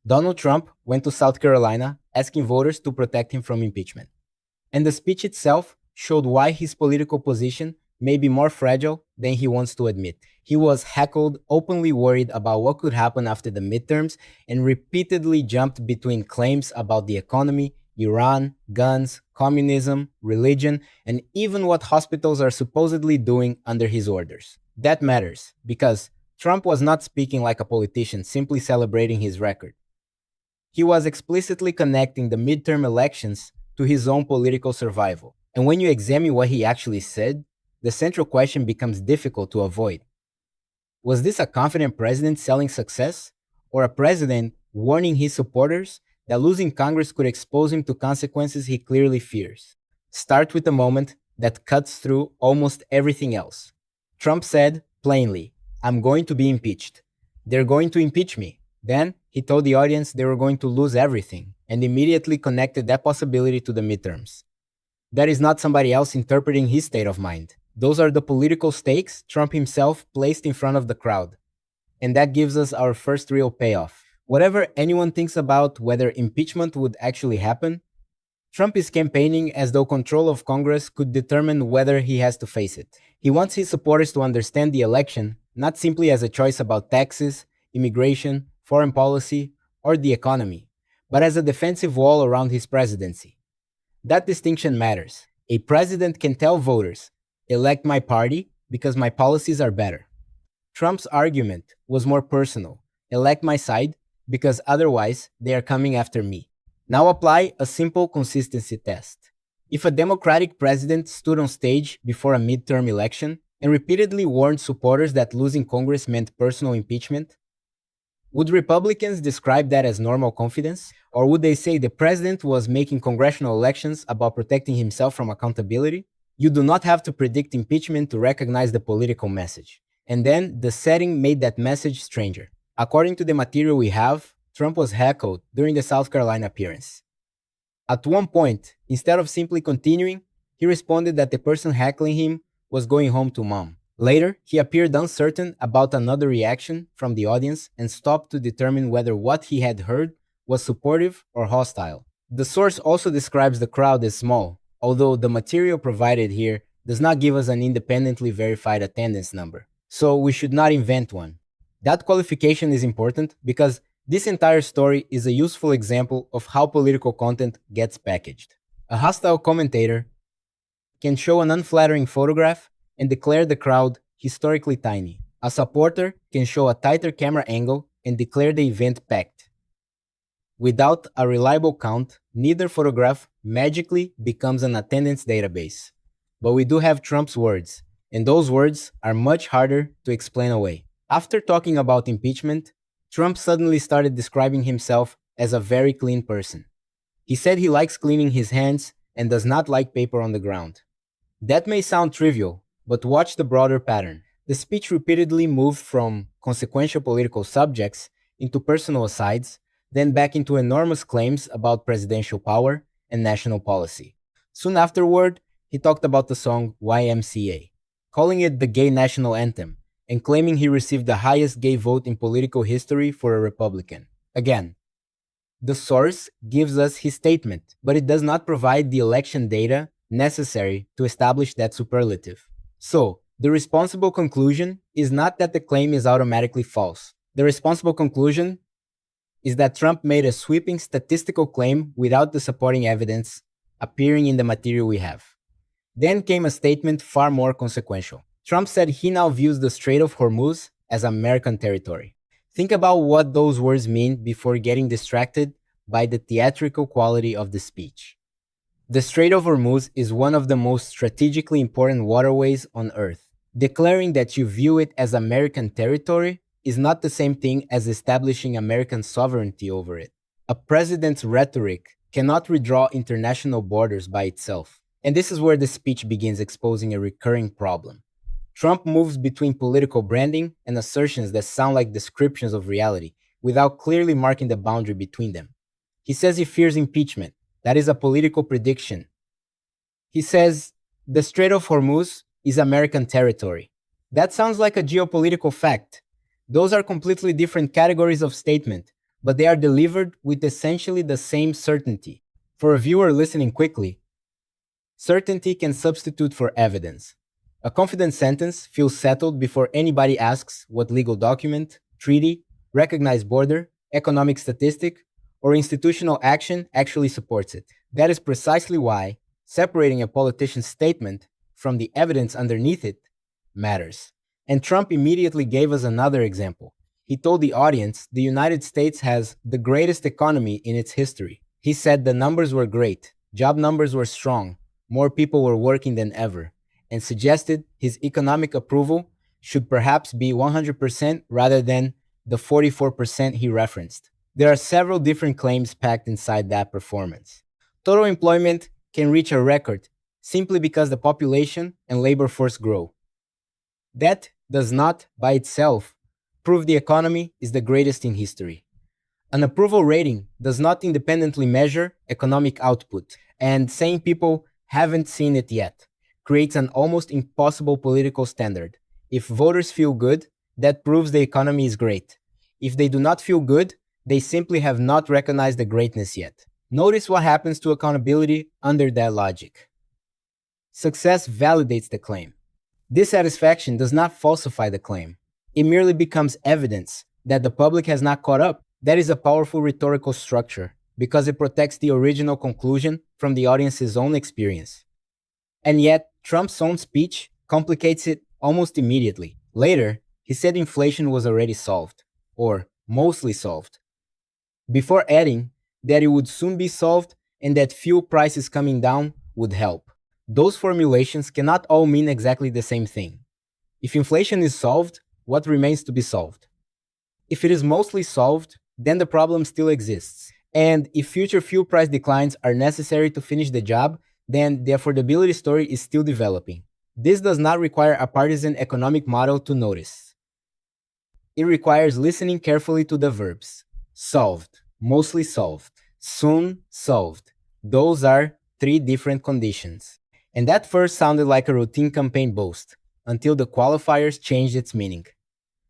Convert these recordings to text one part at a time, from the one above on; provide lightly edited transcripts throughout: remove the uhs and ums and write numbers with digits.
Donald Trump went to South Carolina asking voters to protect him from impeachment. And the speech itself showed why his political position may be more fragile than he wants to admit. He was heckled, openly worried about what could happen after the midterms, and repeatedly jumped between claims about the economy, Iran, guns, communism, religion, and even what hospitals are supposedly doing under his orders. That matters, because Trump was not speaking like a politician simply celebrating his record. He was explicitly connecting the midterm elections to his own political survival. And when you examine what he actually said, the central question becomes difficult to avoid. Was this a confident president selling success, or a president warning his supporters that losing Congress could expose him to consequences he clearly fears? Start with a moment that cuts through almost everything else. Trump said plainly, "I'm going to be impeached. They're going to impeach me." Then he told the audience they were going to lose everything, and immediately connected that possibility to the midterms. That is not somebody else interpreting his state of mind. Those are the political stakes Trump himself placed in front of the crowd. And that gives us our first real payoff. Whatever anyone thinks about whether impeachment would actually happen, Trump is campaigning as though control of Congress could determine whether he has to face it. He wants his supporters to understand the election not simply as a choice about taxes, immigration, foreign policy, or the economy, but as a defensive wall around his presidency. That distinction matters. A president can tell voters, elect my party because my policies are better. Trump's argument was more personal. Elect my side because otherwise they are coming after me. Now apply a simple consistency test. If a Democratic president stood on stage before a midterm election and repeatedly warned supporters that losing Congress meant personal impeachment, would Republicans describe that as normal confidence? Or would they say the president was making congressional elections about protecting himself from accountability? You do not have to predict impeachment to recognize the political message. And then the setting made that message stranger. According to the material we have, Trump was heckled during the South Carolina appearance. At one point, instead of simply continuing, he responded that the person heckling him was going home to mom. Later, he appeared uncertain about another reaction from the audience and stopped to determine whether what he had heard was supportive or hostile. The source also describes the crowd as small, although the material provided here does not give us an independently verified attendance number, so we should not invent one. That qualification is important because this entire story is a useful example of how political content gets packaged. A hostile commentator can show an unflattering photograph and declare the crowd historically tiny. A supporter can show a tighter camera angle and declare the event packed. Without a reliable count, neither photograph magically becomes an attendance database. But we do have Trump's words, and those words are much harder to explain away. After talking about impeachment, Trump suddenly started describing himself as a very clean person. He said he likes cleaning his hands and does not like paper on the ground. That may sound trivial, but watch the broader pattern. The speech repeatedly moved from consequential political subjects into personal asides, then back into enormous claims about presidential power and national policy. Soon afterward, he talked about the song YMCA, calling it the gay national anthem, and claiming he received the highest gay vote in political history for a Republican. Again, the source gives us his statement, but it does not provide the election data necessary to establish that superlative. So, the responsible conclusion is not that the claim is automatically false. The responsible conclusion is that Trump made a sweeping statistical claim without the supporting evidence appearing in the material we have. Then came a statement far more consequential. Trump said he now views the Strait of Hormuz as American territory. Think about what those words mean before getting distracted by the theatrical quality of the speech. The Strait of Hormuz is one of the most strategically important waterways on Earth. Declaring that you view it as American territory is not the same thing as establishing American sovereignty over it. A president's rhetoric cannot redraw international borders by itself. And this is where the speech begins exposing a recurring problem. Trump moves between political branding and assertions that sound like descriptions of reality, without clearly marking the boundary between them. He says he fears impeachment. That is a political prediction. He says the Strait of Hormuz is American territory. That sounds like a geopolitical fact. Those are completely different categories of statement, but they are delivered with essentially the same certainty. For a viewer listening quickly, certainty can substitute for evidence. A confident sentence feels settled before anybody asks what legal document, treaty, recognized border, economic statistic, or institutional action actually supports it. That is precisely why separating a politician's statement from the evidence underneath it matters. And Trump immediately gave us another example. He told the audience the United States has the greatest economy in its history. He said the numbers were great, job numbers were strong, more people were working than ever, and suggested his economic approval should perhaps be 100% rather than the 44% he referenced. There are several different claims packed inside that performance. Total employment can reach a record simply because the population and labor force grow. That does not, by itself, prove the economy is the greatest in history. An approval rating does not independently measure economic output, and saying people haven't seen it yet creates an almost impossible political standard. If voters feel good, that proves the economy is great. If they do not feel good, they simply have not recognized the greatness yet. Notice what happens to accountability under that logic. Success validates the claim. Dissatisfaction does not falsify the claim. It merely becomes evidence that the public has not caught up. That is a powerful rhetorical structure because it protects the original conclusion from the audience's own experience. And yet, Trump's own speech complicates it almost immediately. Later, he said inflation was already solved, or mostly solved, before adding that it would soon be solved and that fuel prices coming down would help. Those formulations cannot all mean exactly the same thing. If inflation is solved, what remains to be solved? If it is mostly solved, then the problem still exists. And if future fuel price declines are necessary to finish the job, then the affordability story is still developing. This does not require a partisan economic model to notice. It requires listening carefully to the verbs. Solved, mostly solved, soon solved. Those are three different conditions. And that first sounded like a routine campaign boast, until the qualifiers changed its meaning.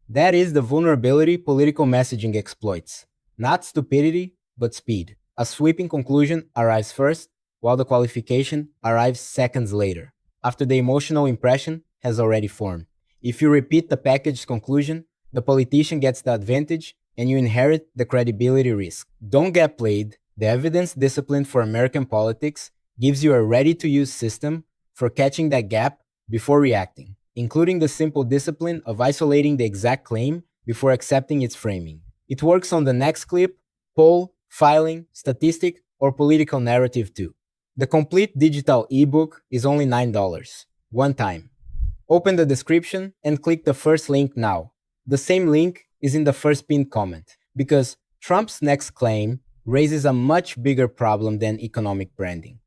That is the vulnerability political messaging exploits. Not stupidity, but speed. A sweeping conclusion arrives first, while the qualification arrives seconds later, after the emotional impression has already formed. If you repeat the packaged conclusion, the politician gets the advantage and you inherit the credibility risk. Don't get played. The evidence discipline for American politics gives you a ready-to-use system for catching that gap before reacting, including the simple discipline of isolating the exact claim before accepting its framing. It works on the next clip, poll, filing, statistic, or political narrative too. The complete digital ebook is only $9, one time. Open the description and click the first link now. The same link is in the first pinned comment, because Trump's next claim raises a much bigger problem than economic branding.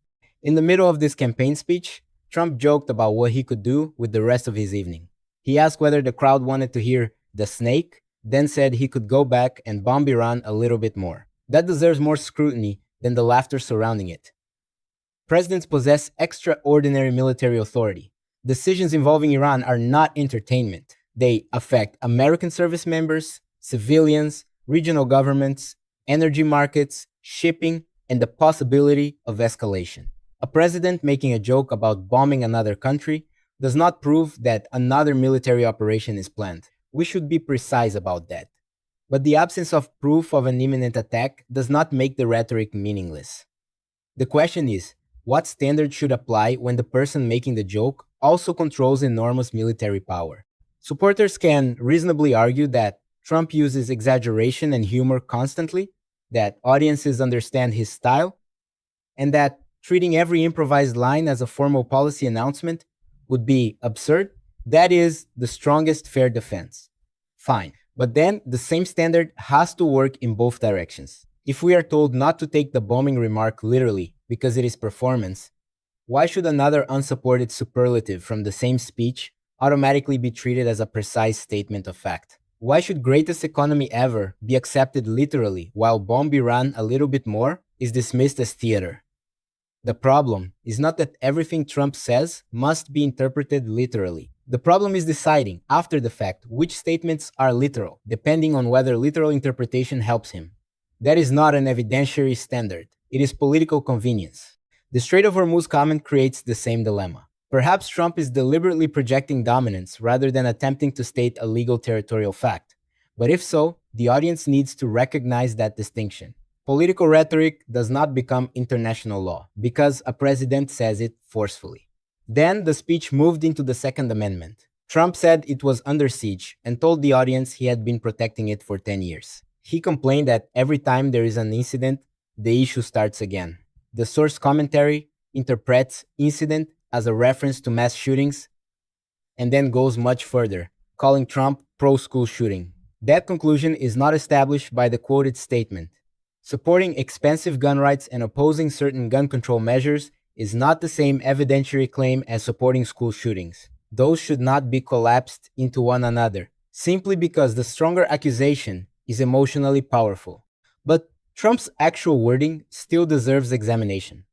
In the middle of this campaign speech, Trump joked about what he could do with the rest of his evening. He asked whether the crowd wanted to hear "the snake," then said he could go back and bomb Iran a little bit more. That deserves more scrutiny than the laughter surrounding it. Presidents possess extraordinary military authority. Decisions involving Iran are not entertainment. They affect American service members, civilians, regional governments, energy markets, shipping, and the possibility of escalation. A president making a joke about bombing another country does not prove that another military operation is planned. We should be precise about that. But the absence of proof of an imminent attack does not make the rhetoric meaningless. The question is, what standard should apply when the person making the joke also controls enormous military power? Supporters can reasonably argue that Trump uses exaggeration and humor constantly, that audiences understand his style, and that treating every improvised line as a formal policy announcement would be absurd. That is the strongest fair defense. Fine. But then the same standard has to work in both directions. If we are told not to take the bombing remark literally because it is performance, why should another unsupported superlative from the same speech automatically be treated as a precise statement of fact? Why should greatest economy ever be accepted literally while bomb Iran a little bit more is dismissed as theater? The problem is not that everything Trump says must be interpreted literally. The problem is deciding, after the fact, which statements are literal, depending on whether literal interpretation helps him. That is not an evidentiary standard, it is political convenience. The Strait of Hormuz comment creates the same dilemma. Perhaps Trump is deliberately projecting dominance rather than attempting to state a legal territorial fact. But if so, the audience needs to recognize that distinction. Political rhetoric does not become international law because a president says it forcefully. Then the speech moved into the Second Amendment. Trump said it was under siege and told the audience he had been protecting it for 10 years. He complained that every time there is an incident, the issue starts again. The source commentary interprets incident as a reference to mass shootings and then goes much further, calling Trump pro-school shooting. That conclusion is not established by the quoted statement. Supporting expensive gun rights and opposing certain gun control measures is not the same evidentiary claim as supporting school shootings. Those should not be collapsed into one another, simply because the stronger accusation is emotionally powerful. But Trump's actual wording still deserves examination.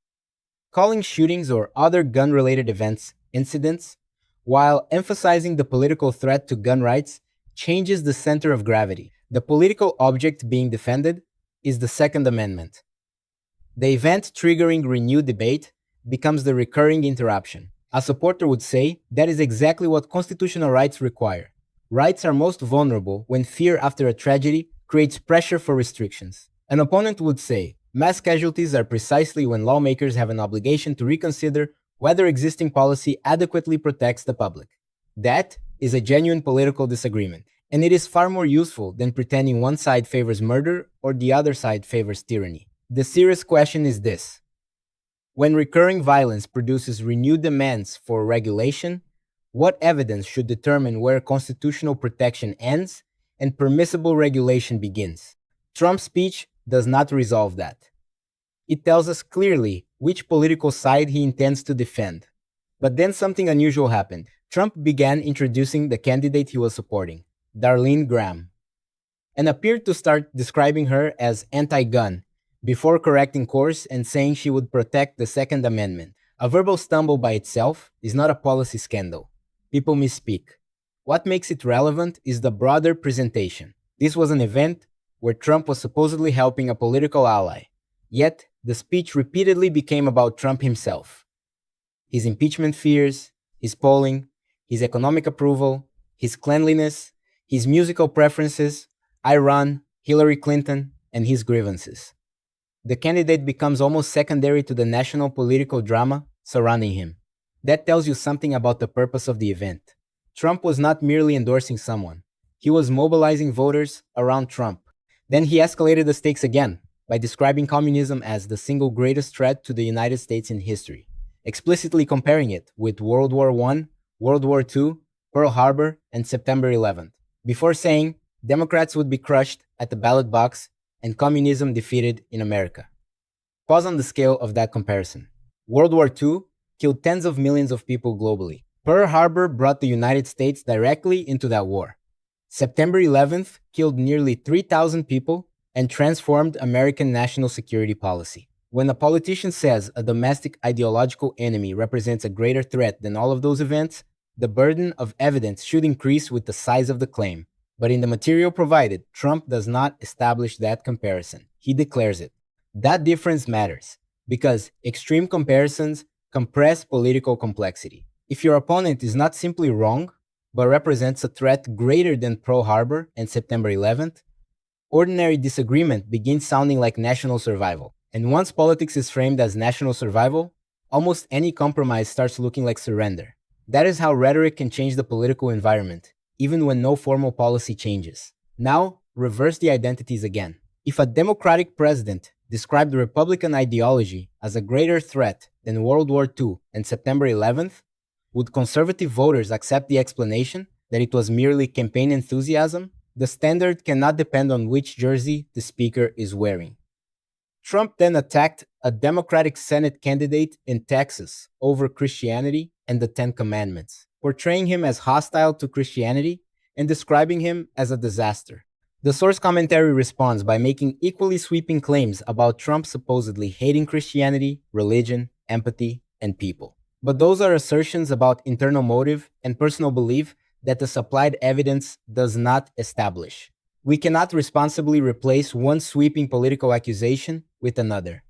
Calling shootings or other gun-related events incidents, while emphasizing the political threat to gun rights, changes the center of gravity. The political object being defended is the Second Amendment. The event triggering renewed debate becomes the recurring interruption. A supporter would say that is exactly what constitutional rights require. Rights are most vulnerable when fear after a tragedy creates pressure for restrictions. An opponent would say mass casualties are precisely when lawmakers have an obligation to reconsider whether existing policy adequately protects the public. That is a genuine political disagreement, and it is far more useful than pretending one side favors murder or the other side favors tyranny. The serious question is this: when recurring violence produces renewed demands for regulation, what evidence should determine where constitutional protection ends and permissible regulation begins? Trump's speech does not resolve that. It tells us clearly which political side he intends to defend. But then something unusual happened. Trump began introducing the candidate he was supporting, Darlene Graham, and appeared to start describing her as anti-gun, before correcting course and saying she would protect the Second Amendment. A verbal stumble by itself is not a policy scandal. People misspeak. What makes it relevant is the broader presentation. This was an event where Trump was supposedly helping a political ally. Yet, the speech repeatedly became about Trump himself. His impeachment fears, his polling, his economic approval, his cleanliness, his musical preferences, Iran, Hillary Clinton, and his grievances. The candidate becomes almost secondary to the national political drama surrounding him. That tells you something about the purpose of the event. Trump was not merely endorsing someone. He was mobilizing voters around Trump. Then he escalated the stakes again by describing communism as the single greatest threat to the United States in history, explicitly comparing it with World War I, World War II, Pearl Harbor, and September 11th, before saying Democrats would be crushed at the ballot box and communism defeated in America. Pause on the scale of that comparison. World War II killed tens of millions of people globally. Pearl Harbor brought the United States directly into that war. September 11th killed nearly 3,000 people and transformed American national security policy. When a politician says a domestic ideological enemy represents a greater threat than all of those events, the burden of evidence should increase with the size of the claim. But in the material provided, Trump does not establish that comparison. He declares it. That difference matters because extreme comparisons compress political complexity. If your opponent is not simply wrong, but represents a threat greater than Pearl Harbor and September 11th, ordinary disagreement begins sounding like national survival. And once politics is framed as national survival, almost any compromise starts looking like surrender. That is how rhetoric can change the political environment, even when no formal policy changes. Now, reverse the identities again. If a Democratic president described the Republican ideology as a greater threat than World War II and September 11th, would conservative voters accept the explanation that it was merely campaign enthusiasm? The standard cannot depend on which jersey the speaker is wearing. Trump then attacked a Democratic Senate candidate in Texas over Christianity and the Ten Commandments, portraying him as hostile to Christianity and describing him as a disaster. The source commentary responds by making equally sweeping claims about Trump supposedly hating Christianity, religion, empathy, and people. But those are assertions about internal motive and personal belief that the supplied evidence does not establish. We cannot responsibly replace one sweeping political accusation with another.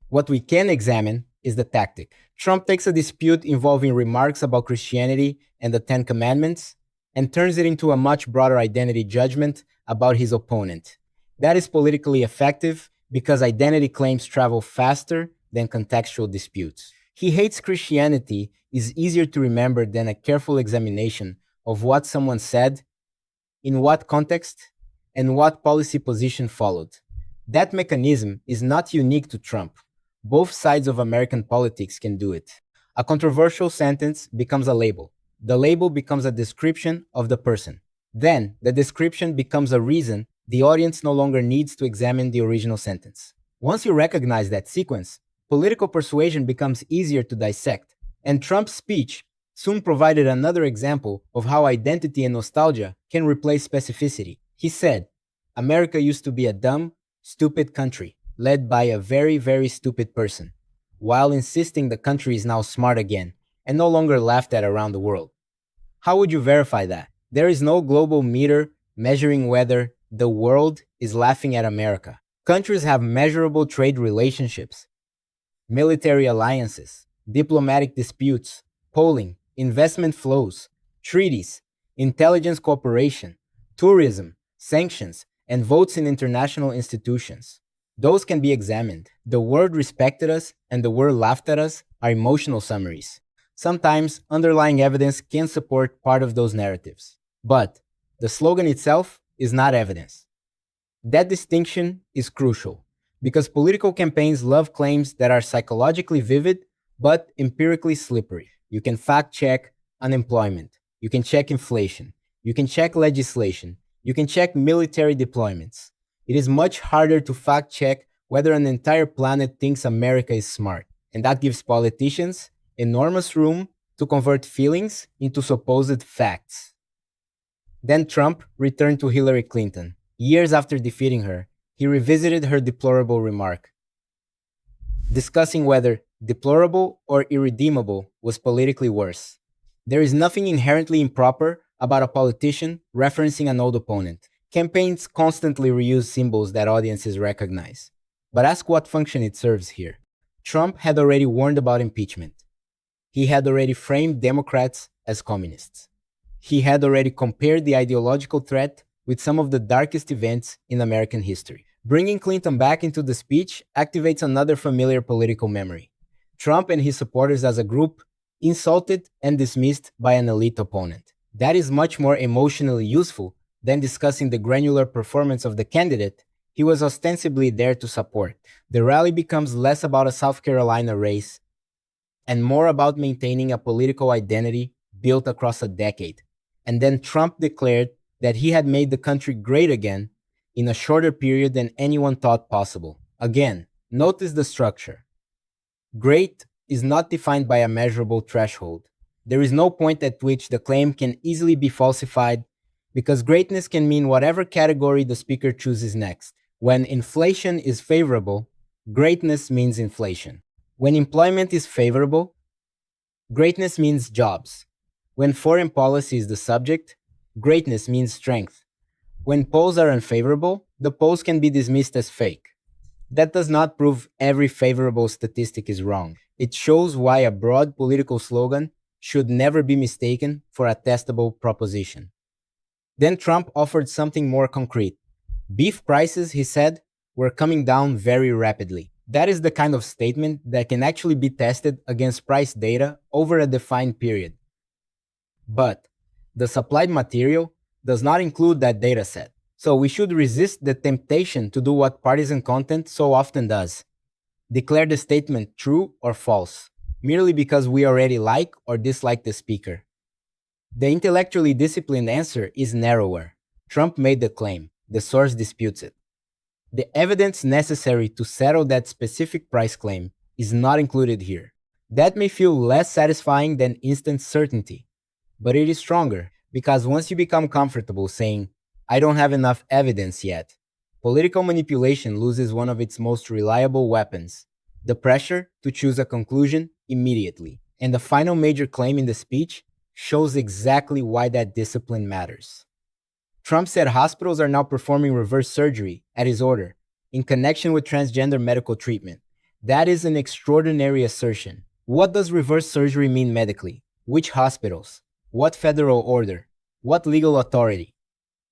What we can examine is the tactic. Trump takes a dispute involving remarks about Christianity and the Ten Commandments and turns it into a much broader identity judgment about his opponent. That is politically effective because identity claims travel faster than contextual disputes. He hates Christianity is easier to remember than a careful examination of what someone said, in what context, and what policy position followed. That mechanism is not unique to Trump. Both sides of American politics can do it. A controversial sentence becomes a label. The label becomes a description of the person. Then, the description becomes a reason the audience no longer needs to examine the original sentence. Once you recognize that sequence, political persuasion becomes easier to dissect. And Trump's speech soon provided another example of how identity and nostalgia can replace specificity. He said, "America used to be a dumb, stupid country, led by a very, very stupid person," while insisting the country is now smart again and no longer laughed at around the world. How would you verify that? There is no global meter measuring whether the world is laughing at America. Countries have measurable trade relationships, military alliances, diplomatic disputes, polling, investment flows, treaties, intelligence cooperation, tourism, sanctions, and votes in international institutions. Those can be examined. The word respected us and the word laughed at us are emotional summaries. Sometimes underlying evidence can support part of those narratives. But the slogan itself is not evidence. That distinction is crucial because political campaigns love claims that are psychologically vivid but empirically slippery. You can fact check unemployment. You can check inflation. You can check legislation. You can check military deployments. It is much harder to fact check whether an entire planet thinks America is smart. And that gives politicians enormous room to convert feelings into supposed facts. Then Trump returned to Hillary Clinton. Years after defeating her, he revisited her deplorable remark, discussing whether deplorable or irredeemable was politically worse. There is nothing inherently improper about a politician referencing an old opponent. Campaigns constantly reuse symbols that audiences recognize. But ask what function it serves here. Trump had already warned about impeachment. He had already framed Democrats as communists. He had already compared the ideological threat with some of the darkest events in American history. Bringing Clinton back into the speech activates another familiar political memory. Trump and his supporters as a group insulted and dismissed by an elite opponent. That is much more emotionally useful than discussing the granular performance of the candidate he was ostensibly there to support. The rally becomes less about a South Carolina race and more about maintaining a political identity built across a decade. And then Trump declared that he had made the country great again in a shorter period than anyone thought possible. Again, notice the structure. Great is not defined by a measurable threshold. There is no point at which the claim can easily be falsified because greatness can mean whatever category the speaker chooses next. When inflation is favorable, greatness means inflation. When employment is favorable, greatness means jobs. When foreign policy is the subject, greatness means strength. When polls are unfavorable, the polls can be dismissed as fake. That does not prove every favorable statistic is wrong. It shows why a broad political slogan should never be mistaken for a testable proposition. Then Trump offered something more concrete. Beef prices, he said, were coming down very rapidly. That is the kind of statement that can actually be tested against price data over a defined period. But the supplied material does not include that data set. So we should resist the temptation to do what partisan content so often does. Declare the statement true or false, merely because we already like or dislike the speaker. The intellectually disciplined answer is narrower. Trump made the claim. The source disputes it. The evidence necessary to settle that specific price claim is not included here. That may feel less satisfying than instant certainty, but it is stronger because once you become comfortable saying, "I don't have enough evidence yet," political manipulation loses one of its most reliable weapons, the pressure to choose a conclusion immediately. And the final major claim in the speech shows exactly why that discipline matters. Trump said hospitals are now performing reverse surgery at his order in connection with transgender medical treatment. That is an extraordinary assertion. What does reverse surgery mean medically? Which hospitals? What federal order? What legal authority?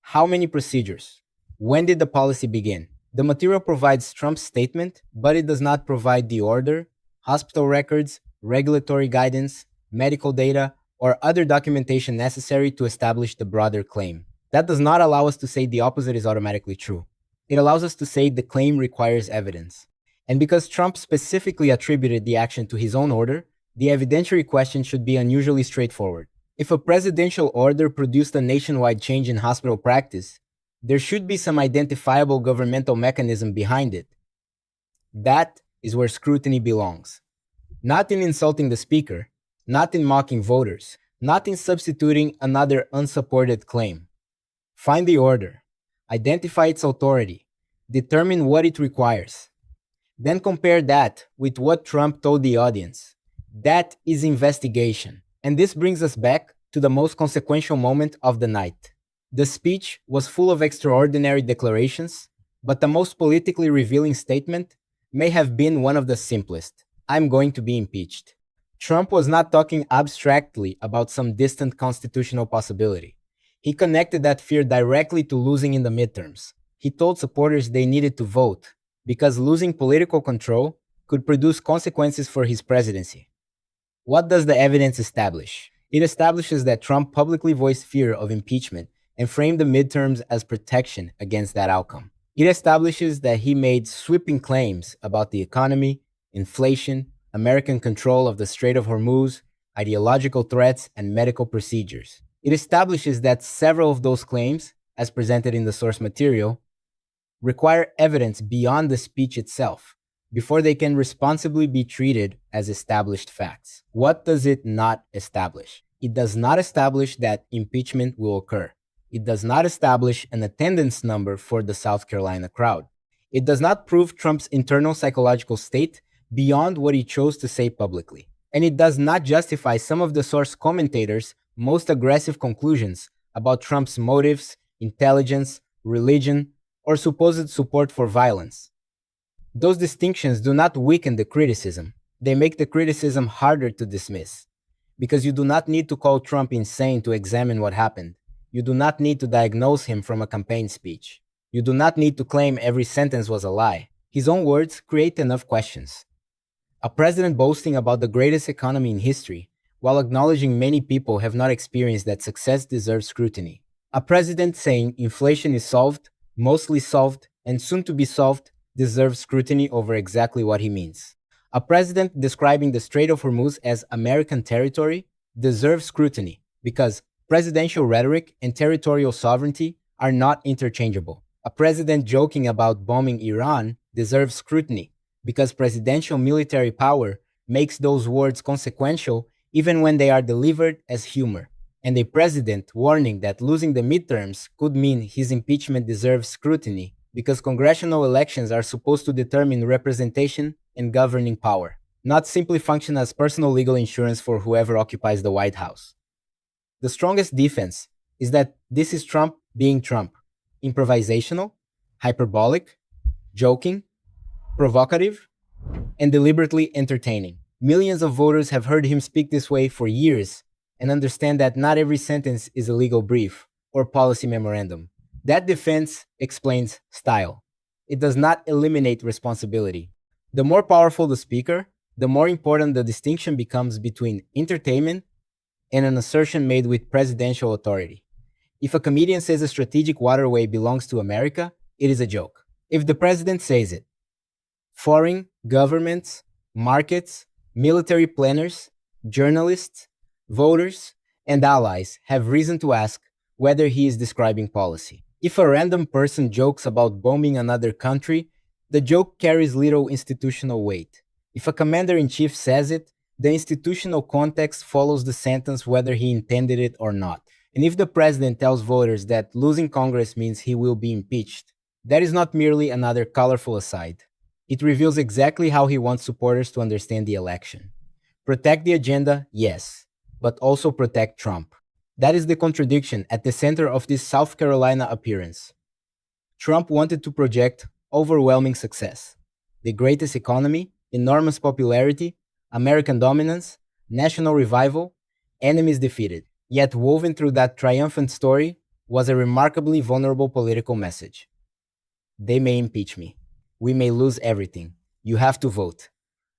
How many procedures? When did the policy begin? The material provides Trump's statement, but it does not provide the order, hospital records, regulatory guidance, medical data, or other documentation necessary to establish the broader claim. That does not allow us to say the opposite is automatically true. It allows us to say the claim requires evidence. And because Trump specifically attributed the action to his own order, the evidentiary question should be unusually straightforward. If a presidential order produced a nationwide change in hospital practice, there should be some identifiable governmental mechanism behind it. That is where scrutiny belongs. Not in insulting the speaker, not in mocking voters, not in substituting another unsupported claim. Find the order, identify its authority, determine what it requires. Then compare that with what Trump told the audience. That is investigation. And this brings us back to the most consequential moment of the night. The speech was full of extraordinary declarations, but the most politically revealing statement may have been one of the simplest. I'm going to be impeached. Trump was not talking abstractly about some distant constitutional possibility. He connected that fear directly to losing in the midterms. He told supporters they needed to vote because losing political control could produce consequences for his presidency. What does the evidence establish? It establishes that Trump publicly voiced fear of impeachment and framed the midterms as protection against that outcome. It establishes that he made sweeping claims about the economy, inflation, American control of the Strait of Hormuz, ideological threats, and medical procedures. It establishes that several of those claims, as presented in the source material, require evidence beyond the speech itself before they can responsibly be treated as established facts. What does it not establish? It does not establish that impeachment will occur. It does not establish an attendance number for the South Carolina crowd. It does not prove Trump's internal psychological state beyond what he chose to say publicly. And it does not justify some of the source commentators' most aggressive conclusions about Trump's motives, intelligence, religion, or supposed support for violence. Those distinctions do not weaken the criticism. They make the criticism harder to dismiss. Because you do not need to call Trump insane to examine what happened. You do not need to diagnose him from a campaign speech. You do not need to claim every sentence was a lie. His own words create enough questions. A president boasting about the greatest economy in history, while acknowledging many people have not experienced that success deserves scrutiny. A president saying inflation is solved, mostly solved, and soon to be solved deserves scrutiny over exactly what he means. A president describing the Strait of Hormuz as American territory deserves scrutiny because presidential rhetoric and territorial sovereignty are not interchangeable. A president joking about bombing Iran deserves scrutiny because presidential military power makes those words consequential even when they are delivered as humor. And a president warning that losing the midterms could mean his impeachment deserves scrutiny because congressional elections are supposed to determine representation and governing power, not simply function as personal legal insurance for whoever occupies the White House. The strongest defense is that this is Trump being Trump, improvisational, hyperbolic, joking, provocative, and deliberately entertaining. Millions of voters have heard him speak this way for years and understand that not every sentence is a legal brief or policy memorandum. That defense explains style. It does not eliminate responsibility. The more powerful the speaker, the more important the distinction becomes between entertainment and an assertion made with presidential authority. If a comedian says a strategic waterway belongs to America, it is a joke. If the president says it, foreign governments, markets, military planners, journalists, voters, and allies have reason to ask whether he is describing policy. If a random person jokes about bombing another country, the joke carries little institutional weight. If a commander-in-chief says it, the institutional context follows the sentence whether he intended it or not. And if the president tells voters that losing Congress means he will be impeached, that is not merely another colorful aside. It reveals exactly how he wants supporters to understand the election. Protect the agenda, yes, but also protect Trump. That is the contradiction at the center of this South Carolina appearance. Trump wanted to project overwhelming success, the greatest economy, enormous popularity, American dominance, national revival, enemies defeated. Yet, woven through that triumphant story was a remarkably vulnerable political message. They may impeach me. We may lose everything. You have to vote.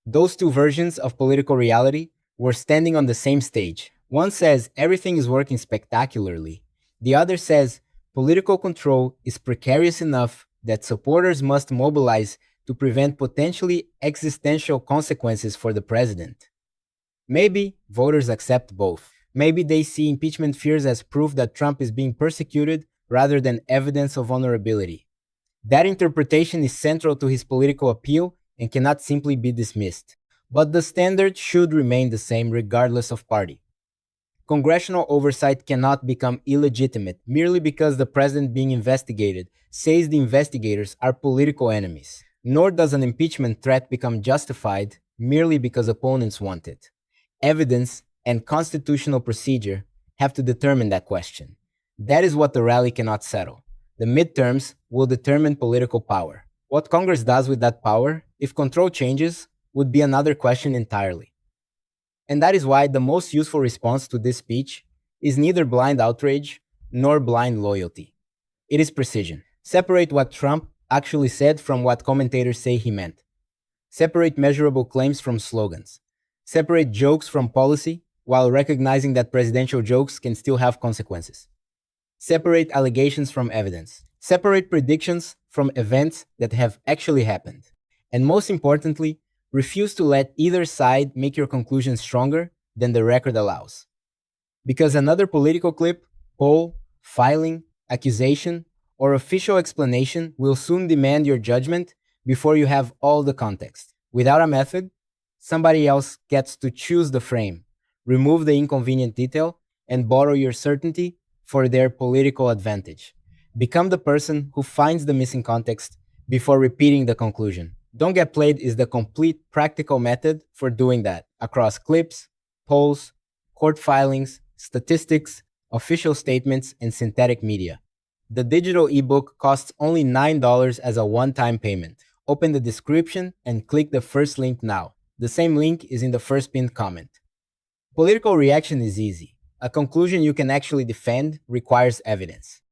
Those two versions of political reality were standing on the same stage. One says everything is working spectacularly. The other says political control is precarious enough that supporters must mobilize to prevent potentially existential consequences for the president. Maybe voters accept both. Maybe they see impeachment fears as proof that Trump is being persecuted rather than evidence of vulnerability. That interpretation is central to his political appeal and cannot simply be dismissed. But the standard should remain the same regardless of party. Congressional oversight cannot become illegitimate merely because the president being investigated says the investigators are political enemies. Nor does an impeachment threat become justified merely because opponents want it. Evidence and constitutional procedure have to determine that question. That is what the rally cannot settle. The midterms will determine political power. What Congress does with that power, if control changes, would be another question entirely. And that is why the most useful response to this speech is neither blind outrage nor blind loyalty. It is precision. Separate what Trump actually said from what commentators say he meant. Separate measurable claims from slogans. Separate jokes from policy while recognizing that presidential jokes can still have consequences. Separate allegations from evidence. Separate predictions from events that have actually happened. And most importantly, refuse to let either side make your conclusions stronger than the record allows. Because another political clip, poll, filing, accusation, or official explanation will soon demand your judgment before you have all the context. Without a method, somebody else gets to choose the frame, remove the inconvenient detail, and borrow your certainty for their political advantage. Become the person who finds the missing context before repeating the conclusion. Don't Get Played is the complete practical method for doing that across clips, polls, court filings, statistics, official statements, and synthetic media. The digital ebook costs only $9 as a one-time payment. Open the description and click the first link now. The same link is in the first pinned comment. Political reaction is easy. A conclusion you can actually defend requires evidence.